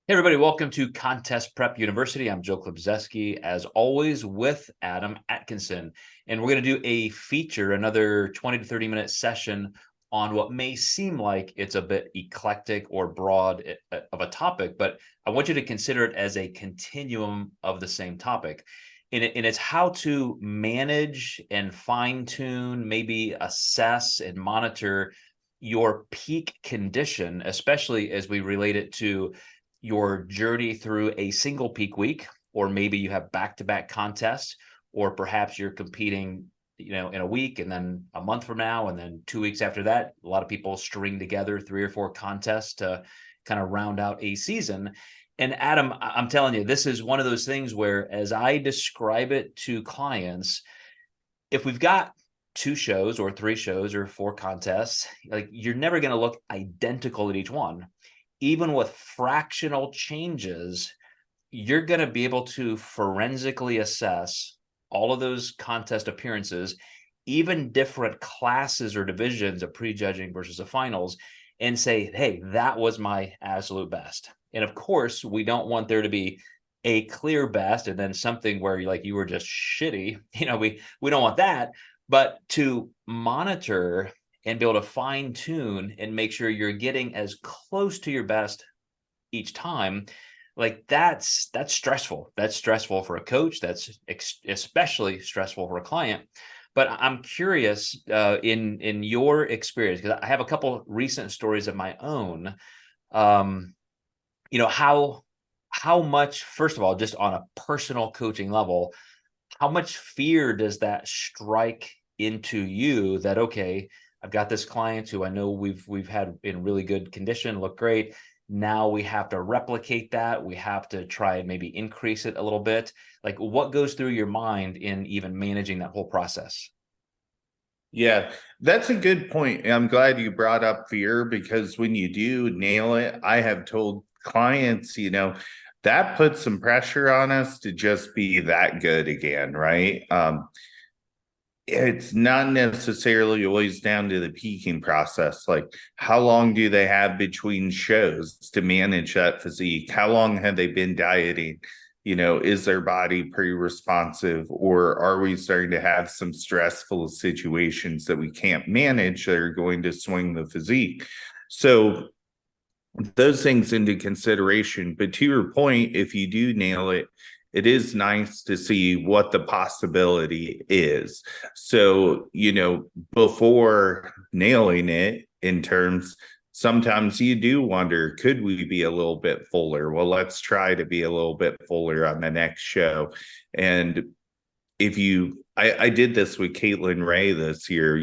Hey everybody, welcome to Contest Prep University. I'm Joe Klemczewski, as always, with Adam Atkinson. And we're going to do a feature, another 20 to 30 minute session on what may seem like it's a bit eclectic or broad of a topic, but I want you to consider it as a continuum of the same topic. And it's how to manage and fine tune, maybe assess and monitor your peak condition, especially as we relate it to your journey through a single peak week, or maybe you have back-to-back contests, or perhaps you're competing, in a week and then a month from now, and then 2 weeks after that. A lot of people string together 3 or 4 contests to kind of round out a season. And Adam, I'm telling you, this is one of those things where, as I describe it to clients, if we've got 2 shows or 3 shows or 4 contests, like, you're never going to look identical at each one. Even with fractional changes, you're going to be able to forensically assess all of those contest appearances, even different classes or divisions of prejudging versus the finals, and say, hey, that was my absolute best. And of course, we don't want there to be a clear best and then something where you were just shitty. We don't want that, but to monitor and be able to fine tune and make sure you're getting as close to your best each time, like that's stressful. That's stressful for a coach. That's especially stressful for a client. But I'm curious, in your experience, because I have a couple recent stories of my own. Um, how much, first of all, just on a personal coaching level, how much fear does that strike into you that, okay, I've got this client who I know we've had in really good condition, look great. Now we have to replicate that. We have to try and maybe increase it a little bit. Like, what goes through your mind in even managing that whole process? Yeah, that's a good point. I'm glad you brought up fear because when you do nail it, I have told clients, that puts some pressure on us to just be that good again, right? It's not necessarily always down to the peaking process. Like, how long do they have between shows to manage that physique? How long have they been dieting? Is their body pretty responsive, or are we starting to have some stressful situations that we can't manage that are going to swing the physique? So, those things into consideration. But to your point, if you do nail it, it is nice to see what the possibility is. So, before nailing it in terms, sometimes you do wonder, could we be a little bit fuller? Well, let's try to be a little bit fuller on the next show. And I did this with Caitlin Ray this year,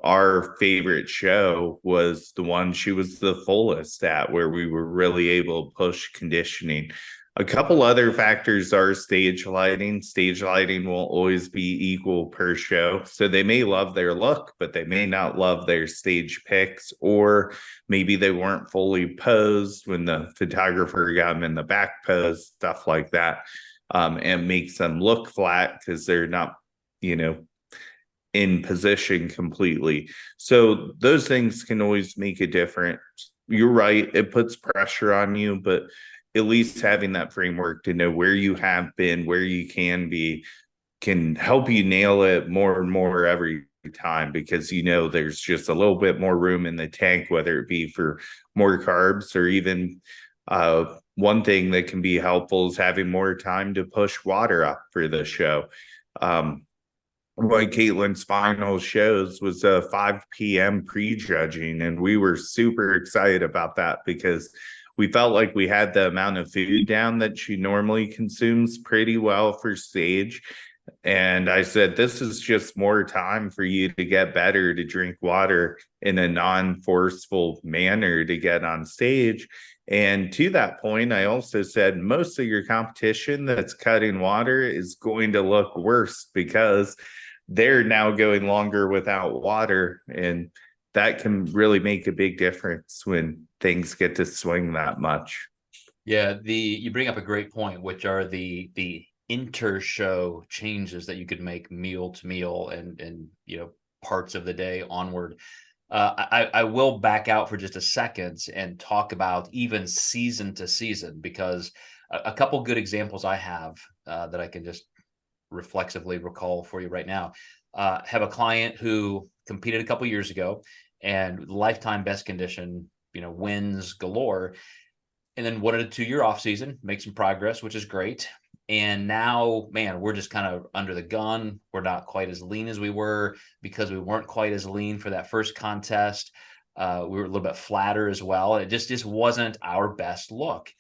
our favorite show was the one she was the fullest at, where we were really able to push conditioning. A couple other factors are stage lighting. Stage lighting won't always be equal per show. So they may love their look, but they may not love their stage picks, or maybe they weren't fully posed when the photographer got them in the back pose, stuff like that. And makes them look flat because they're not, you know, in position completely. So those things can always make a difference. You're right, it puts pressure on you, but at least having that framework to know where you have been, where you can be, can help you nail it more and more every time, because there's just a little bit more room in the tank, whether it be for more carbs or even one thing that can be helpful is having more time to push water up for the show. One of Caitlin's final shows was a 5 p.m. prejudging, and we were super excited about that because we felt like we had the amount of food down that she normally consumes pretty well for stage. And I said, this is just more time for you to get better, to drink water in a non-forceful manner to get on stage. And to that point, I also said, most of your competition that's cutting water is going to look worse because they're now going longer without water. And that can really make a big difference when things get to swing that much. Yeah, you bring up a great point, which are the inter-show changes that you could make meal to meal and parts of the day onward. I will back out for just a second and talk about even season to season, because a couple good examples I have that I can just reflexively recall for you right now. Have a client who competed a couple years ago and lifetime best condition, wins galore, and then wanted a 2-year off season, make some progress, which is great. And now, man, we're just kind of under the gun. We're not quite as lean as we were because we weren't quite as lean for that first contest. We were a little bit flatter as well. It just wasn't our best look.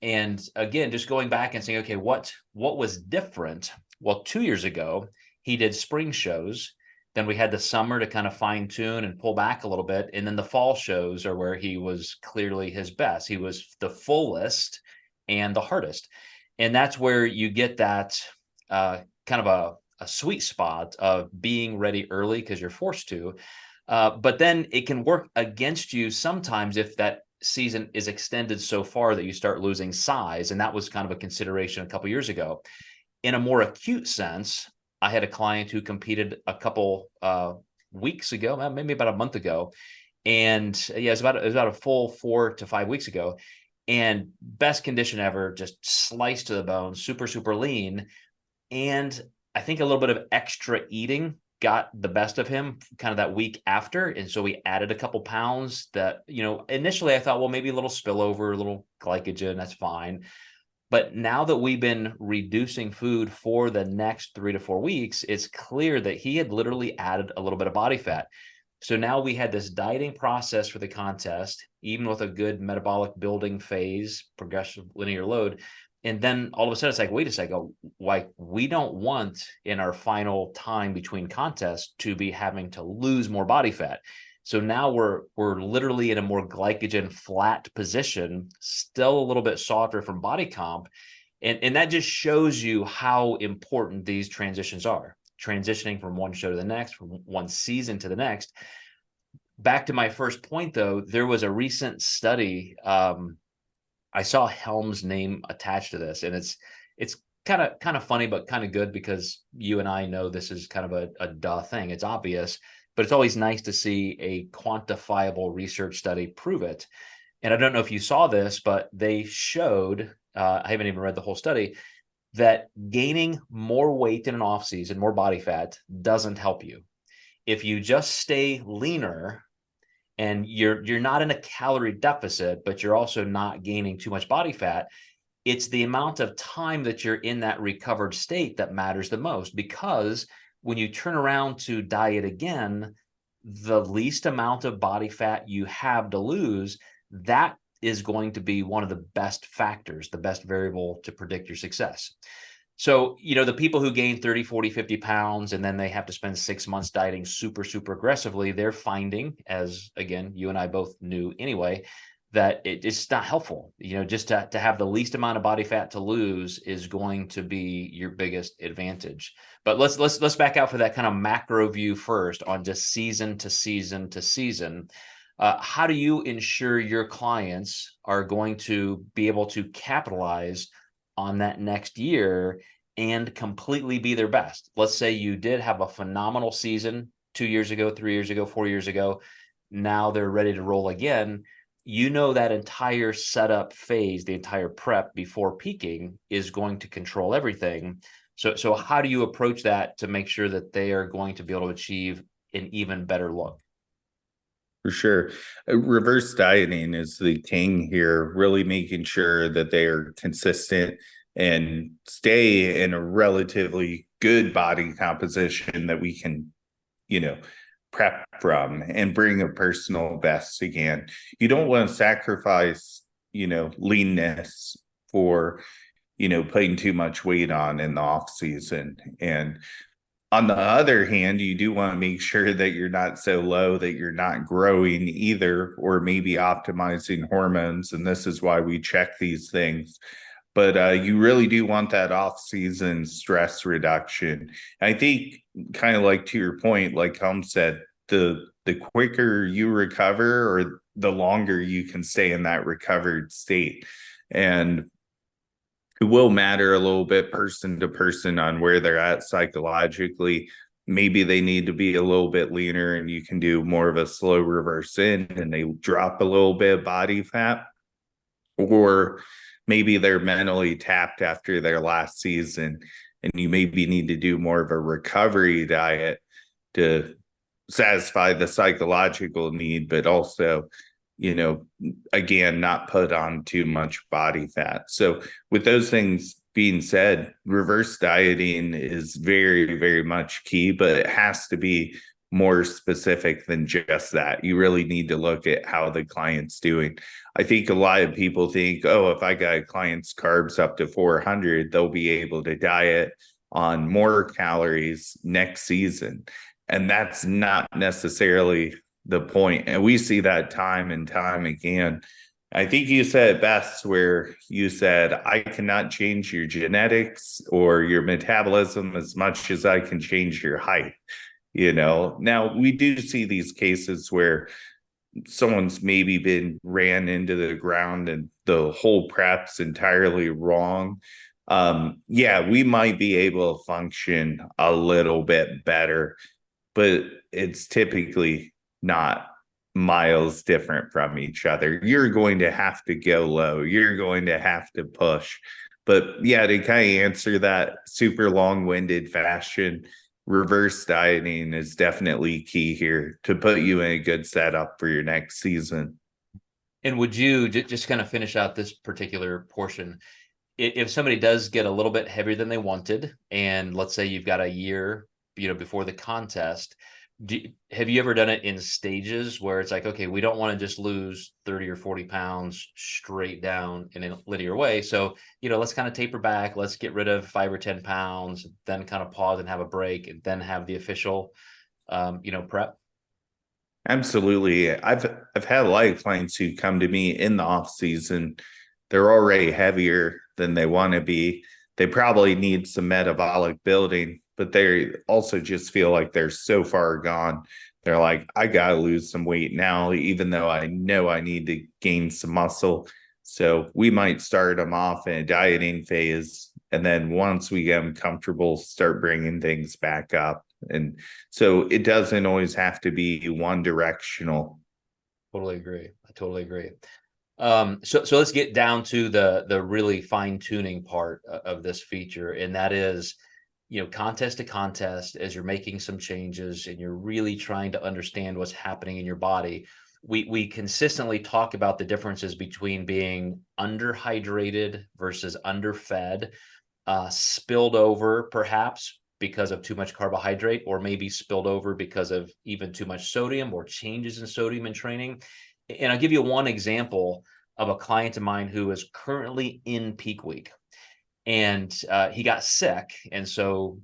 And again, just going back and saying, okay, what was different? Well, 2 years ago, he did spring shows. Then we had the summer to kind of fine tune and pull back a little bit. And then the fall shows are where he was clearly his best. He was the fullest and the hardest. And that's where you get that kind of a sweet spot of being ready early because you're forced to. But then it can work against you sometimes if that season is extended so far that you start losing size. And that was kind of a consideration a couple years ago. In a more acute sense, I had a client who competed a couple weeks ago, maybe about a month ago. And yeah, it was about a full 4 to 5 weeks ago. And best condition ever, just sliced to the bone, super, super lean. And I think a little bit of extra eating got the best of him kind of that week after. And so we added a couple pounds that, initially I thought, well, maybe a little spillover, a little glycogen, that's fine. But now that we've been reducing food for the next 3 to 4 weeks, it's clear that he had literally added a little bit of body fat. So now we had this dieting process for the contest, even with a good metabolic building phase, progressive linear load. And then all of a sudden it's like, wait a second, like we don't want in our final time between contests to be having to lose more body fat. So now we're literally in a more glycogen flat position, still a little bit softer from body comp. And that just shows you how important these transitions are. Transitioning from one show to the next, from one season to the next. Back to my first point, though, there was a recent study. I saw Helm's name attached to this, and it's kind of funny, but kind of good because you and I know this is kind of a duh thing. It's obvious, but it's always nice to see a quantifiable research study prove it. And I don't know if you saw this, but they showed, I haven't even read the whole study, that gaining more weight in an off season, more body fat, doesn't help you. If you just stay leaner and you're not in a calorie deficit, but you're also not gaining too much body fat, it's the amount of time that you're in that recovered state that matters the most. Because when you turn around to diet again, the least amount of body fat you have to lose, that is going to be one of the best factors, the best variable to predict your success. So, the people who gain 30, 40, 50 pounds, and then they have to spend 6 months dieting super, super aggressively, they're finding, as again, you and I both knew anyway, that it's not helpful. Just to have the least amount of body fat to lose is going to be your biggest advantage. But let's back out for that kind of macro view first on just season to season to season. How do you ensure your clients are going to be able to capitalize on that next year and completely be their best? Let's say you did have a phenomenal season 2 years ago, 3 years ago, 4 years ago. Now they're ready to roll again. That entire setup phase, the entire prep before peaking is going to control everything. So how do you approach that to make sure that they are going to be able to achieve an even better look? For sure. Reverse dieting is the king here, really making sure that they are consistent and stay in a relatively good body composition that we can, prep from and bring a personal best again. You don't want to sacrifice, leanness for, putting too much weight on in the off season. And on the other hand, you do want to make sure that you're not so low that you're not growing either, or maybe optimizing hormones. And this is why we check these things. But you really do want that off-season stress reduction. I think, kind of like to your point, like Helm said, the quicker you recover, or the longer you can stay in that recovered state. And it will matter a little bit person to person on where they're at psychologically. maybe they need to be a little bit leaner and you can do more of a slow reverse in and they drop a little bit of body fat. Or maybe they're mentally tapped after their last season and you maybe need to do more of a recovery diet to satisfy the psychological need, but also, again, not put on too much body fat. So with those things being said, reverse dieting is very, very much key, but it has to be more specific than just that. You really need to look at how the client's doing. I think a lot of people think, oh, if I got a client's carbs up to 400, they'll be able to diet on more calories next season. And that's not necessarily the point. And we see that time and time again. I think you said it best where you said, I cannot change your genetics or your metabolism as much as I can change your height. Now we do see these cases where someone's maybe been ran into the ground and the whole prep's entirely wrong. Yeah, we might be able to function a little bit better, but it's typically not miles different from each other. You're going to have to go low. You're going to have to push. But yeah, to kind of answer that super long-winded fashion, reverse dieting is definitely key here to put you in a good setup for your next season. And would you just kind of finish out this particular portion? If somebody does get a little bit heavier than they wanted, and let's say you've got a year, before the contest, have you ever done it in stages where it's like, okay, we don't want to just lose 30 or 40 pounds straight down in a linear way. So, let's kind of taper back. Let's get rid of 5 or 10 pounds, then kind of pause and have a break and then have the official, prep. Absolutely. I've had a lot of clients who come to me in the off season. They're already heavier than they want to be. They probably need some metabolic building, but they also just feel like they're so far gone. They're like, I got to lose some weight now, even though I know I need to gain some muscle. So we might start them off in a dieting phase. And then once we get them comfortable, start bringing things back up. And so it doesn't always have to be one directional. Totally agree. I totally agree. So let's get down to the really fine tuning part of this feature, and that is, contest to contest, as you're making some changes and you're really trying to understand what's happening in your body. We consistently talk about the differences between being underhydrated versus underfed, spilled over perhaps because of too much carbohydrate, or maybe spilled over because of even too much sodium or changes in sodium in training. And I'll give you one example of a client of mine who is currently in peak week, and he got sick. And so,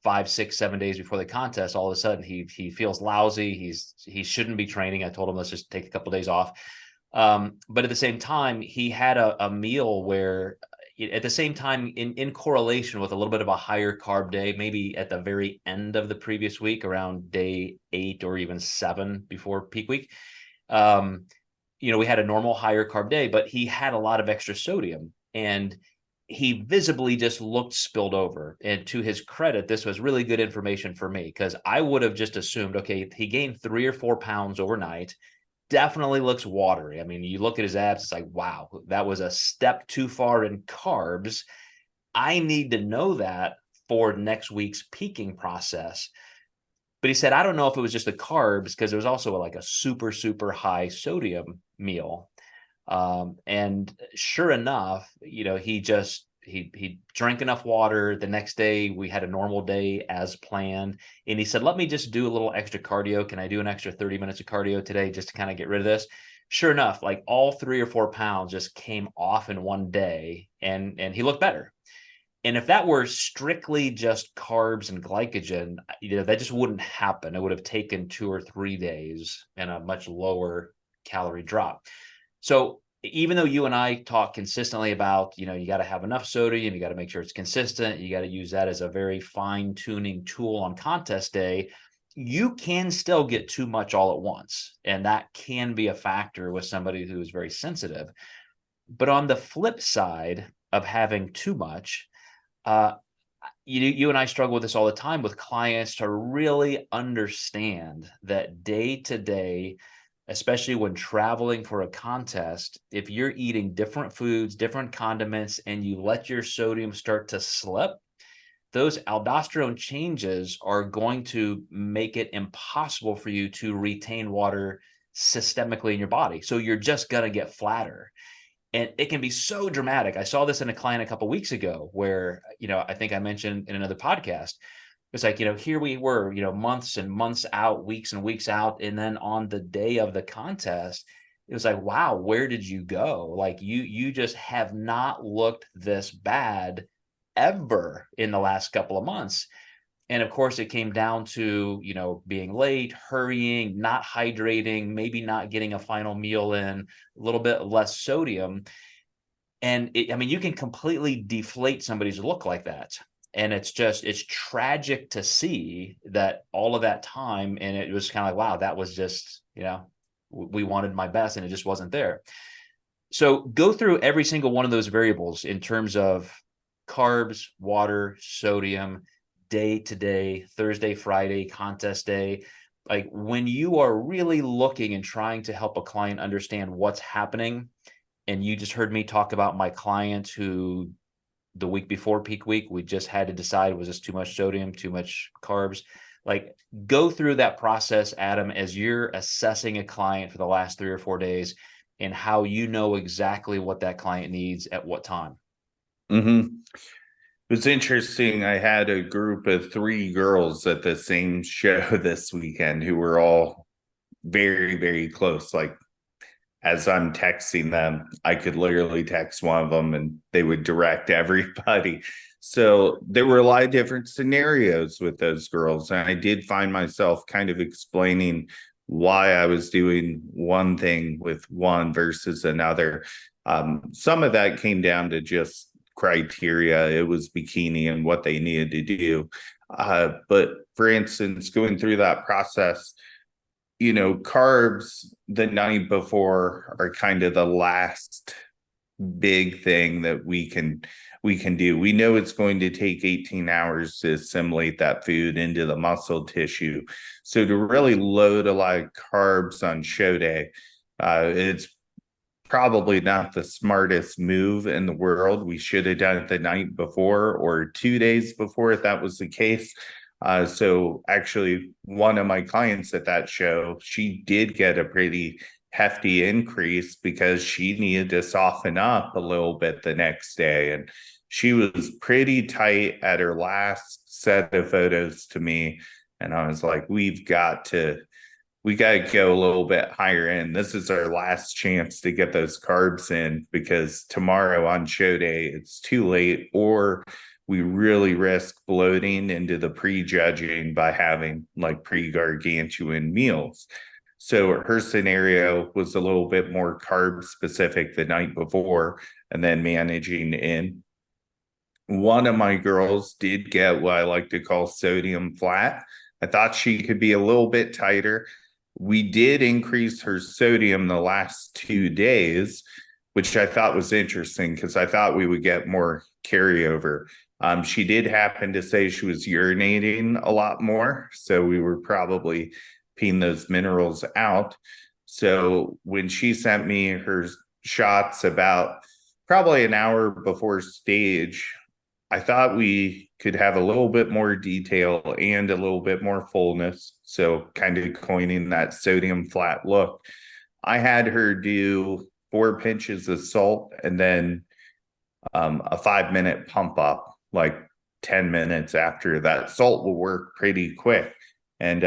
5, 6, 7 days before the contest, all of a sudden he feels lousy. He shouldn't be training. I told him, let's just take a couple of days off. But at the same time, he had a meal where, at the same time, in correlation with a little bit of a higher carb day, maybe at the very end of the previous week, around day 8 or even 7 before peak week, we had a normal higher carb day, but he had a lot of extra sodium and he visibly just looked spilled over. And to his credit, this was really good information for me, because I would have just assumed, okay, he gained 3 or 4 pounds overnight. Definitely looks watery. I mean, you look at his abs, it's like, wow, that was a step too far in carbs. I need to know that for next week's peaking process. But he said, I don't know if it was just the carbs, because there was also like a super, super high sodium meal. And sure enough, he drank enough water. The next day we had a normal day as planned. And he said, let me just do a little extra cardio. Can I do an extra 30 minutes of cardio today just to kind of get rid of this? Sure enough, like all 3 or 4 pounds just came off in one day, and he looked better. And if that were strictly just carbs and glycogen, that just wouldn't happen. It would have taken 2 or 3 days and a much lower calorie drop. So even though you and I talk consistently about, you got to have enough sodium, you got to make sure it's consistent, you got to use that as a very fine tuning tool on contest day, you can still get too much all at once. And that can be a factor with somebody who is very sensitive. But on the flip side of having too much, uh, you and I struggle with this all the time with clients to really understand that day to day, especially when traveling for a contest, if you're eating different foods, different condiments, and you let your sodium start to slip, those aldosterone changes are going to make it impossible for you to retain water systemically in your body. So you're just going to get flatter. And it can be so dramatic. I saw this in a client a couple of weeks ago where, I think I mentioned in another podcast, it's like, here we were, months and months out, weeks and weeks out. And then on the day of the contest, it was like, wow, where did you go? Like you just have not looked this bad ever in the last couple of months. And of course, it came down to, being late, hurrying, not hydrating, maybe not getting a final meal in, a little bit less sodium. And you can completely deflate somebody's look like that. And it's tragic to see that all of that time. And it was kind of like, wow, that was just, we wanted my best and it just wasn't there. So go through every single one of those variables in terms of carbs, water, sodium, day to day, Thursday, Friday, contest day. Like when you are really looking and trying to help a client understand what's happening, and you just heard me talk about my client who the week before peak week, we just had to decide, was this too much sodium, too much carbs? Like go through that process, Adam, as you're assessing a client for the last 3 or 4 days and how you know exactly what that client needs at what time. Mm-hmm. It was interesting. I had a group of 3 girls at the same show this weekend who were all very, very close. Like as I'm texting them, I could literally text one of them and they would direct everybody. So there were a lot of different scenarios with those girls. And I did find myself kind of explaining why I was doing one thing with one versus another. Some of that came down to just criteria. It was bikini and what they needed to do. But for instance, going through that process, carbs the night before are kind of the last big thing that we can do. We know it's going to take 18 hours to assimilate that food into the muscle tissue. So to really load a lot of carbs on show day, it's probably not the smartest move in the world. We should have done it the night before or 2 days before if that was the case. So actually, one of my clients at that show, she did get a pretty hefty increase because she needed to soften up a little bit the next day. And she was pretty tight at her last set of photos to me. And I was like, we got to go a little bit higher in. This is our last chance to get those carbs in because tomorrow on show day, it's too late, or we really risk bloating into the prejudging by having like pre-gargantuan meals. So her scenario was a little bit more carb specific the night before and then managing in. One of my girls did get what I like to call sodium flat. I thought she could be a little bit tighter. We did increase her sodium the last 2 days, which I thought was interesting because I thought we would get more carryover. She did happen to say she was urinating a lot more, so we were probably peeing those minerals out. So when she sent me her shots about probably an hour before stage, I thought we could have a little bit more detail and a little bit more fullness. So kind of coining that sodium flat look. I had her do 4 pinches of salt and then a 5-minute pump up, like 10 minutes after that. Salt will work pretty quick. And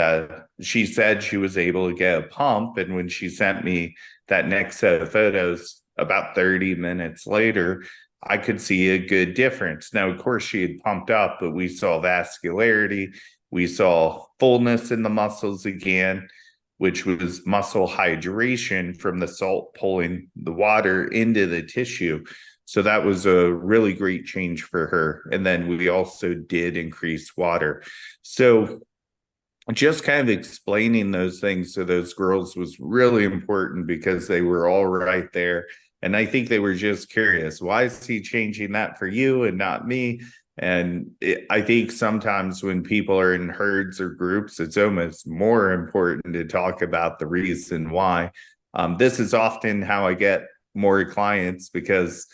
she said she was able to get a pump. And when she sent me that next set of photos about 30 minutes later, I could see a good difference. Now, of course, she had pumped up, but we saw vascularity. We saw fullness in the muscles again, which was muscle hydration from the salt pulling the water into the tissue. So that was a really great change for her. And then we also did increase water. So just kind of explaining those things to those girls was really important because they were all right there. And I think they were just curious, why is he changing that for you and not me? And I think sometimes when people are in herds or groups, it's almost more important to talk about the reason why. This is often how I get more clients, because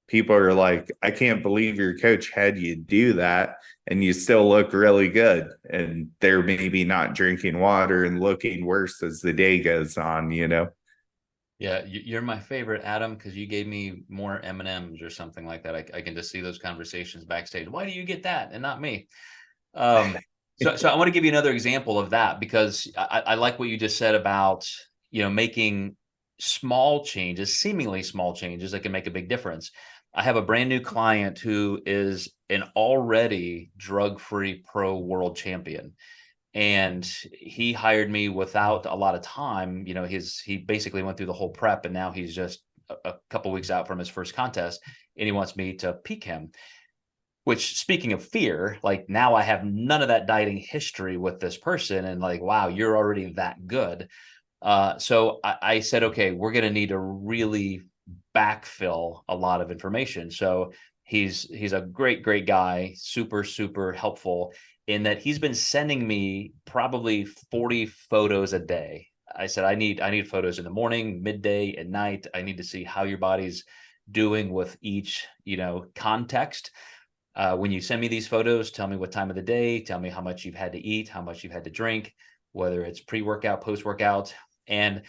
people are like, I can't believe your coach had you do that and you still look really good. And they're maybe not drinking water and looking worse as the day goes on, you know? Yeah, you're my favorite, Adam, because you gave me more M&Ms or something like that. I can just see those conversations backstage. Why do you get that and not me? So I want to give you another example of that, because I like what you just said about, making small changes, seemingly small changes that can make a big difference. I have a brand new client who is an already drug-free pro world champion. And he hired me without a lot of time. He basically went through the whole prep, and now he's just a couple weeks out from his first contest, and he wants me to peak him. Which, speaking of fear, like, now I have none of that dieting history with this person, and like, wow, you're already that good. So I said, okay, we're going to need to really backfill a lot of information. So he's a great guy, super super helpful, in that he's been sending me probably 40 photos a day. I said, I need photos in the morning, midday, and night. I need to see how your body's doing with each context. When you send me these photos, tell me what time of the day, tell me how much you've had to eat, how much you've had to drink, whether it's pre-workout, post-workout. And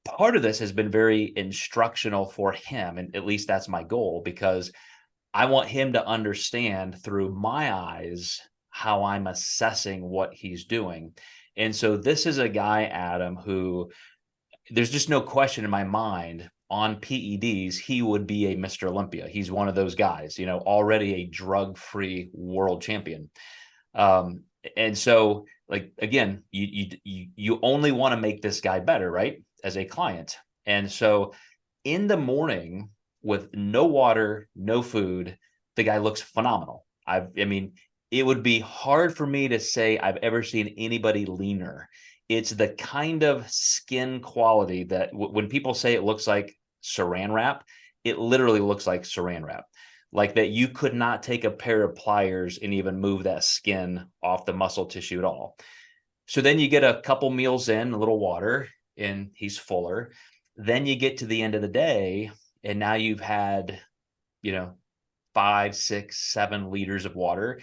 part of this has been very instructional for him. And at least that's my goal, because I want him to understand through my eyes how I'm assessing what he's doing. And so this is a guy, Adam, who, there's just no question in my mind, on PEDs, he would be a Mr. Olympia. He's one of those guys, already a drug-free world champion. And so, like, again, you only want to make this guy better, right? As a client. And so in the morning, with no water, no food, the guy looks phenomenal. I mean, it would be hard for me to say I've ever seen anybody leaner. It's the kind of skin quality that when people say it looks like saran wrap, it literally looks like saran wrap. Like that you could not take a pair of pliers and even move that skin off the muscle tissue at all. So then you get a couple meals in, a little water, and he's fuller. Then you get to the end of the day, and now you've had, you know, 5, 6, 7 liters of water,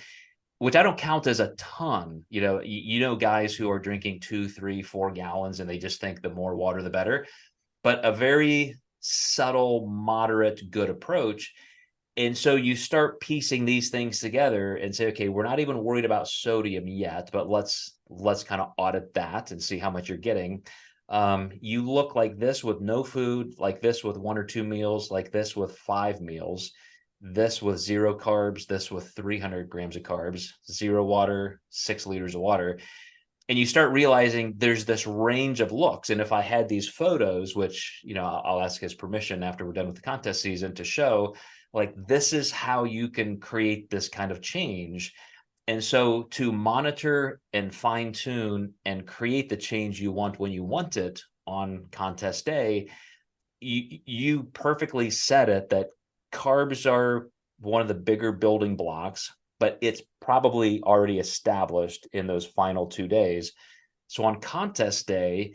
which I don't count as a ton. Guys who are drinking 2, 3, 4 gallons, and they just think the more water, the better. But a very subtle, moderate, good approach. And so you start piecing these things together and say, okay, we're not even worried about sodium yet, but let's kind of audit that and see how much you're getting. You look like this with no food, like this with 1 or 2 meals, like this with 5 meals, this with 0 carbs, this with 300 grams of carbs, 0 water, 6 liters of water. And you start realizing there's this range of looks. And if I had these photos, which, I'll ask his permission after we're done with the contest season to show, like, this is how you can create this kind of change. And so to monitor and fine tune and create the change you want when you want it on contest day, you perfectly said it, that carbs are one of the bigger building blocks, but it's probably already established in those final 2 days. So on contest day,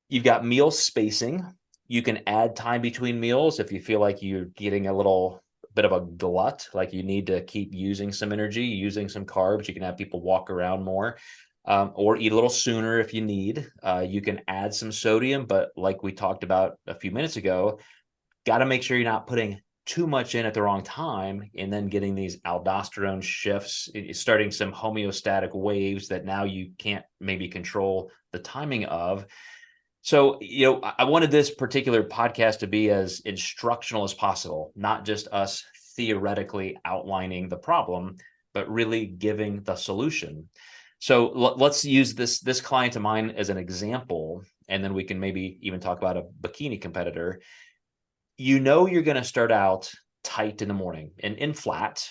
you've got meal spacing. You can add time between meals if you feel like you're getting a little bit of a glut, like you need to keep using some energy, using some carbs. You can have people walk around more, or eat a little sooner if you need. You can add some sodium, but like we talked about a few minutes ago, got to make sure you're not putting too much in at the wrong time and then getting these aldosterone shifts, starting some homeostatic waves that now you can't maybe control the timing of. So, I wanted this particular podcast to be as instructional as possible, not just us theoretically outlining the problem, but really giving the solution. So let's use this client of mine as an example, and then we can maybe even talk about a bikini competitor. You're going to start out tight in the morning and in flat.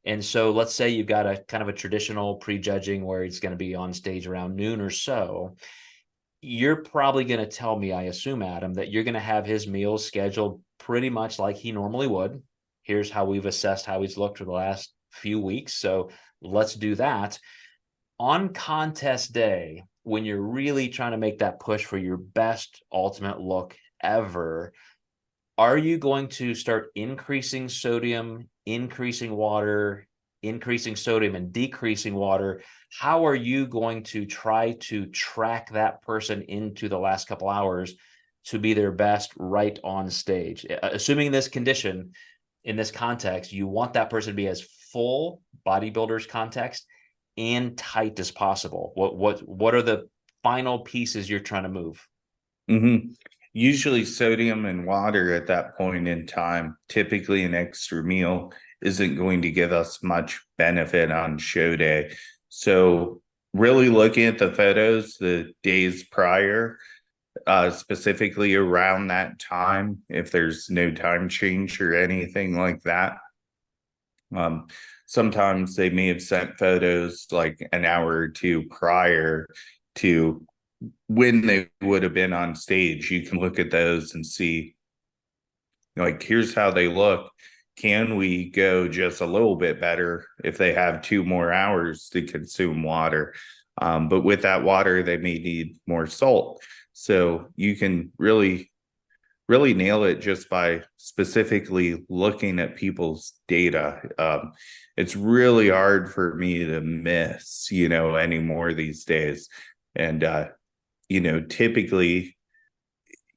And so let's say you've got a kind of a traditional prejudging where it's going to be on stage around noon or so. You're probably going to tell me, I assume, Adam, that you're going to have his meals scheduled pretty much like he normally would. Here's how we've assessed how he's looked for the last few weeks. So let's do that. On contest day, when you're really trying to make that push for your best ultimate look ever, are you going to start increasing sodium, increasing water, increasing sodium and decreasing water? How are you going to try to track that person into the last couple hours to be their best right on stage? Assuming this condition, in this context, you want that person to be as full bodybuilder's context and tight as possible. What are the final pieces you're trying to move? Mm-hmm. Usually sodium and water at that point in time, typically an extra meal isn't going to give us much benefit on show day. So really looking at the photos the days prior, specifically around that time, if there's no time change or anything like that. Um, Sometimes they may have sent photos like an hour or two prior to when they would have been on stage. You can look at those and see, like, here's how they look. Can we go just a little bit better if they have 2 more hours to consume water? But with that water, they may need more salt. So you can really nail it just by specifically looking at people's data. It's really hard for me to miss, anymore these days. And, typically,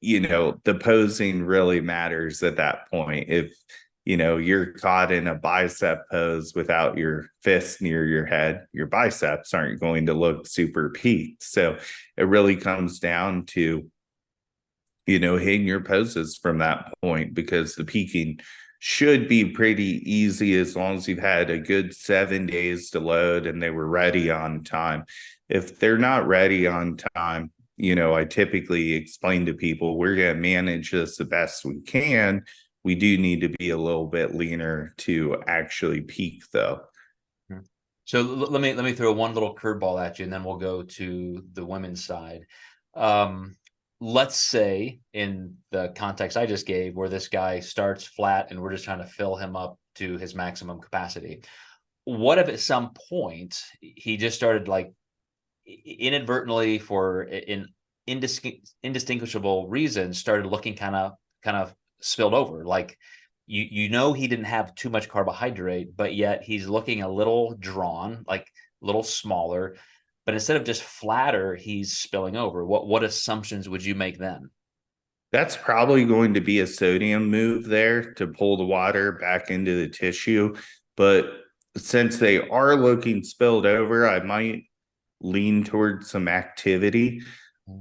the posing really matters at that point. If, you're caught in a bicep pose without your fist near your head, your biceps aren't going to look super peaked. So it really comes down to, hitting your poses from that point, because the peaking should be pretty easy as long as you've had a good 7 days to load and they were ready on time. If they're not ready on time, I typically explain to people, we're going to manage this the best we can. We do need to be a little bit leaner to actually peak, though. So let me throw one little curveball at you, and then we'll go to the women's side. Let's say in the context I just gave, where this guy starts flat and we're just trying to fill him up to his maximum capacity. What if at some point he just started, like, inadvertently, for in indistinguishable reasons, started looking kind of spilled over? Like, he didn't have too much carbohydrate, but yet he's looking a little drawn, like a little smaller. But instead of just flatter, he's spilling over. What assumptions would you make then? That's probably going to be a sodium move there to pull the water back into the tissue. But since they are looking spilled over, I might lean towards some activity.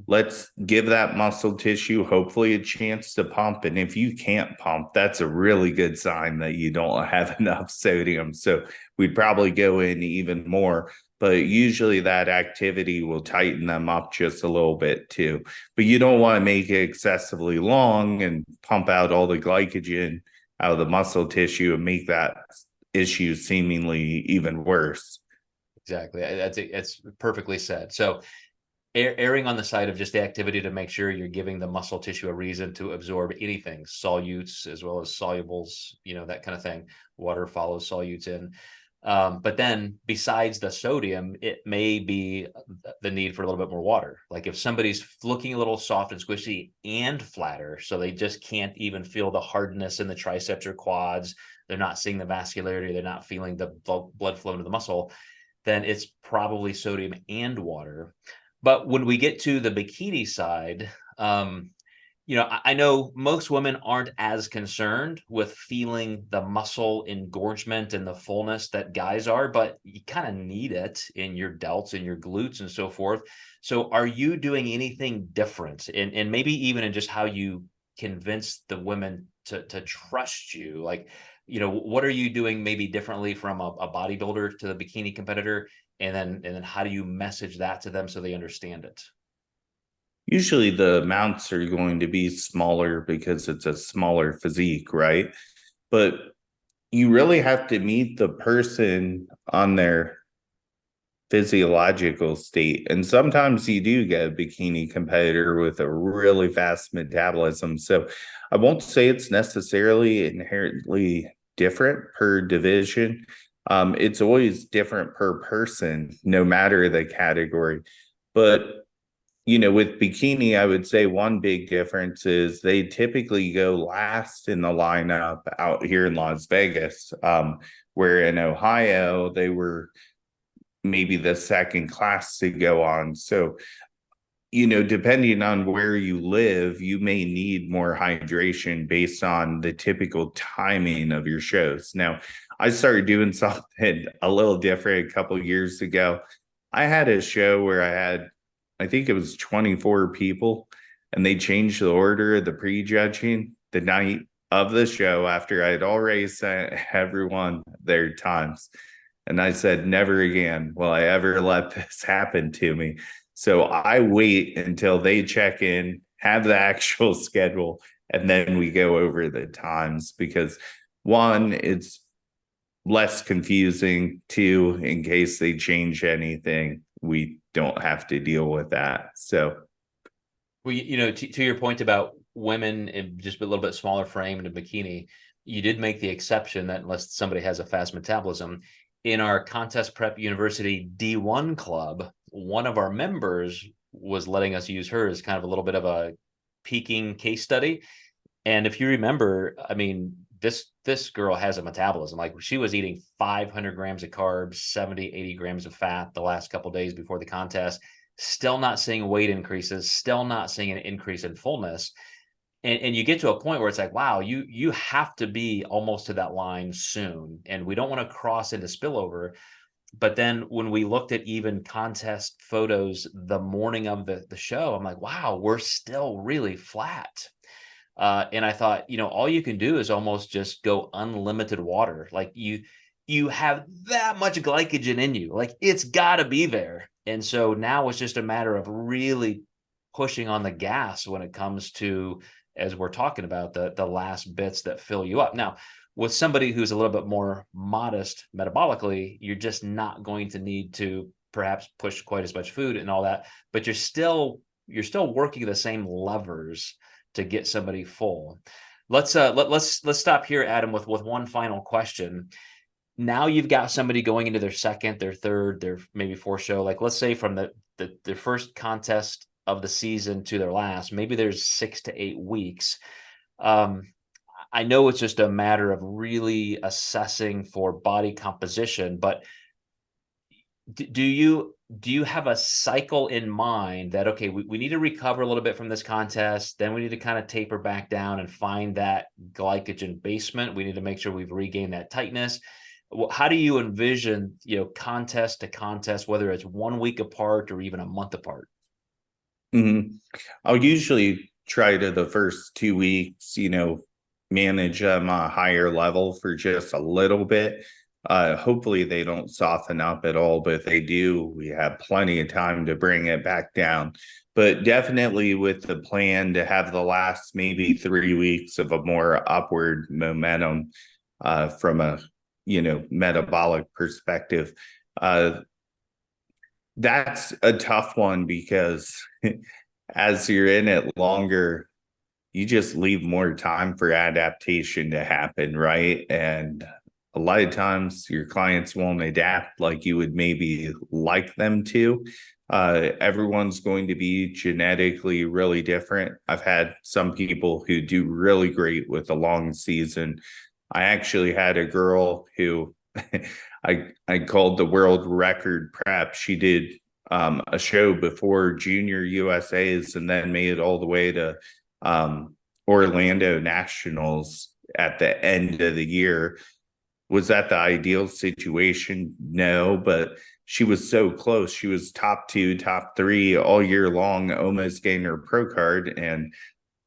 Let's give that muscle tissue hopefully a chance to pump. And if you can't pump, that's a really good sign that you don't have enough sodium. So we'd probably go in even more. But usually that activity will tighten them up just a little bit too. But you don't want to make it excessively long and pump out all the glycogen out of the muscle tissue and make that issue seemingly even worse. Exactly. It's perfectly said. So erring on the side of just the activity to make sure you're giving the muscle tissue a reason to absorb anything, solutes as well as solubles, that kind of thing. Water follows solutes in. But then besides the sodium, it may be the need for a little bit more water. Like if somebody's looking a little soft and squishy and flatter, so they just can't even feel the hardness in the triceps or quads, they're not seeing the vascularity, they're not feeling the blood flow into the muscle, then it's probably sodium and water. But when we get to the bikini side, I know most women aren't as concerned with feeling the muscle engorgement and the fullness that guys are, but you kind of need it in your delts and your glutes and so forth. So are you doing anything different? And maybe even in just how you convince the women to trust you? Like, what are you doing maybe differently from a bodybuilder to the bikini competitor? And then how do you message that to them so they understand it? Usually the amounts are going to be smaller because it's a smaller physique, right? But you really have to meet the person on their physiological state. And sometimes you do get a bikini competitor with a really fast metabolism. So I won't say it's necessarily inherently different per division. It's always different per person, no matter the category. But with bikini, I would say one big difference is they typically go last in the lineup out here in Las Vegas, where in Ohio, they were maybe the second class to go on. So, depending on where you live, you may need more hydration based on the typical timing of your shows. Now, I started doing something a little different a couple of years ago. I had a show where I think it was 24 people, and they changed the order of the prejudging the night of the show after I had already sent everyone their times. And I said, never again will I ever let this happen to me. So I wait until they check in, have the actual schedule, and then we go over the times because one, it's less confusing. Two, in case they change anything, we don't have to deal with that. So, well, to your point about women in just a little bit smaller frame and a bikini, you did make the exception that unless somebody has a fast metabolism. In our Contest Prep University D1 club, one of our members was letting us use her as kind of a little bit of a peaking case study. And if you remember, I mean, this girl has a metabolism. Like, she was eating 500 grams of carbs, 70, 80 grams of fat the last couple of days before the contest, still not seeing weight increases, still not seeing an increase in fullness. And you get to a point where it's like, wow, you have to be almost to that line soon. And we don't want to cross into spillover. But then when we looked at even contest photos the morning of the show, I'm like, wow, we're still really flat. And I thought, all you can do is almost just go unlimited water. Like, you have that much glycogen in you, like it's got to be there. And so now it's just a matter of really pushing on the gas when it comes to, as we're talking about, the last bits that fill you up. Now, with somebody who's a little bit more modest metabolically, you're just not going to need to perhaps push quite as much food and all that, but you're still working the same levers to get somebody full. Let's stop here, Adam, with one final question. Now you've got somebody going into their second, their third, their maybe fourth show. Like, let's say from their first contest of the season to their last, maybe there's 6 to 8 weeks. I know it's just a matter of really assessing for body composition, but do you have a cycle in mind that, okay, we need to recover a little bit from this contest, then we need to kind of taper back down and find that glycogen basement. We need to make sure we've regained that tightness. How do you envision, contest to contest, whether it's 1 week apart or even a month apart? I'll usually try to the first 2 weeks, manage them a higher level for just a little bit. Hopefully they don't soften up at all, but if they do, we have plenty of time to bring it back down. But definitely with the plan to have the last maybe 3 weeks of a more upward momentum from a metabolic perspective. That's a tough one because as you're in it longer, you just leave more time for adaptation to happen, right? And a lot of times your clients won't adapt like you would maybe like them to. Everyone's going to be genetically really different. I've had some people who do really great with a long season. I actually had a girl who I called the world record prep. She did a show before Junior USA's and then made it all the way to Orlando Nationals at the end of the year. Was that the ideal situation? No, but she was so close. She was top 2, top 3 all year long, almost getting her pro card. And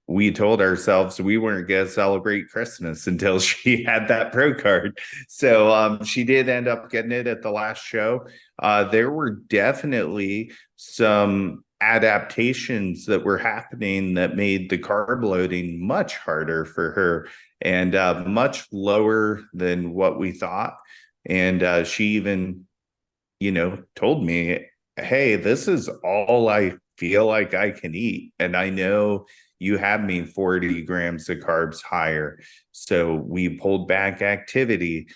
we told ourselves we weren't going to celebrate Christmas until she had that pro card. So she did end up getting it at the last show. There were definitely some adaptations that were happening that made the carb loading much harder for her and much lower than what we thought. And she even, told me, hey, this is all I feel like I can eat. And I know you have me 40 grams of carbs higher. So we pulled back activity.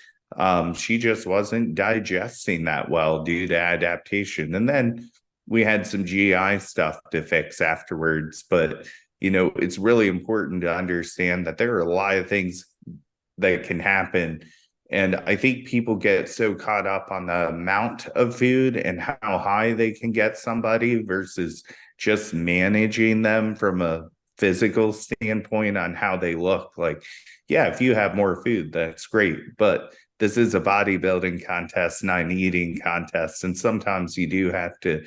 She just wasn't digesting that well due to adaptation. And then we had some GI stuff to fix afterwards. But, it's really important to understand that there are a lot of things that can happen. And I think people get so caught up on the amount of food and how high they can get somebody versus just managing them from a physical standpoint on how they look. Like, yeah, if you have more food, that's great. But this is a bodybuilding contest, not an eating contest. And sometimes you do have to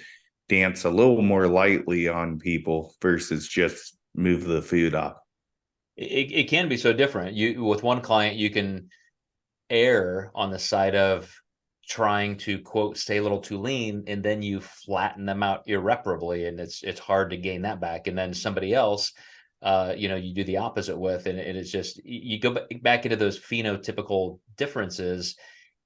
dance a little more lightly on people versus just move the food up. It can be so different. With one client, you can err on the side of trying to quote stay a little too lean, and then you flatten them out irreparably, and it's hard to gain that back. And then somebody else, you do the opposite with, and it's just you go back into those phenotypical differences.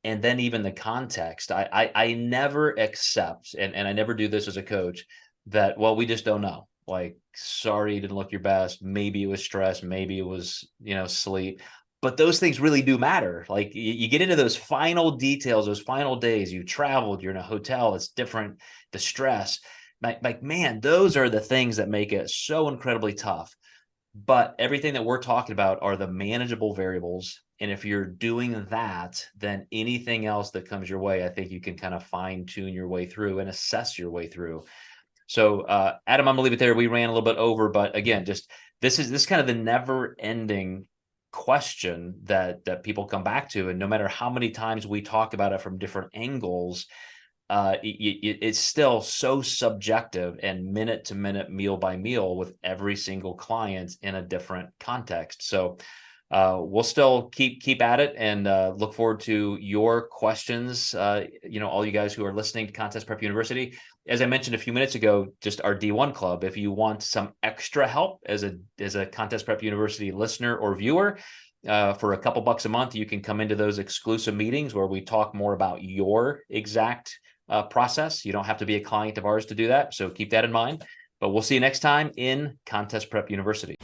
And then even the context, I never accept, and I never do this as a coach, that, well, we just don't know. Like, sorry, you didn't look your best. Maybe it was stress. Maybe it was, sleep. But those things really do matter. Like, you get into those final details, those final days, you traveled, you're in a hotel, it's different, the stress. Like, man, those are the things that make it so incredibly tough. But everything that we're talking about are the manageable variables. And if you're doing that, then anything else that comes your way, I think you can kind of fine tune your way through and assess your way through. So, Adam, I'm gonna leave it there. We ran a little bit over, but again, just this is kind of the never ending question that people come back to. And no matter how many times we talk about it from different angles, it's still so subjective and minute to minute, meal by meal with every single client in a different context. So we'll still keep at it, and look forward to your questions. All you guys who are listening to Contest Prep University. As I mentioned a few minutes ago, just our D1 club. If you want some extra help as a Contest Prep University listener or viewer, for a couple bucks a month, you can come into those exclusive meetings where we talk more about your exact process. You don't have to be a client of ours to do that. So keep that in mind. But we'll see you next time in Contest Prep University.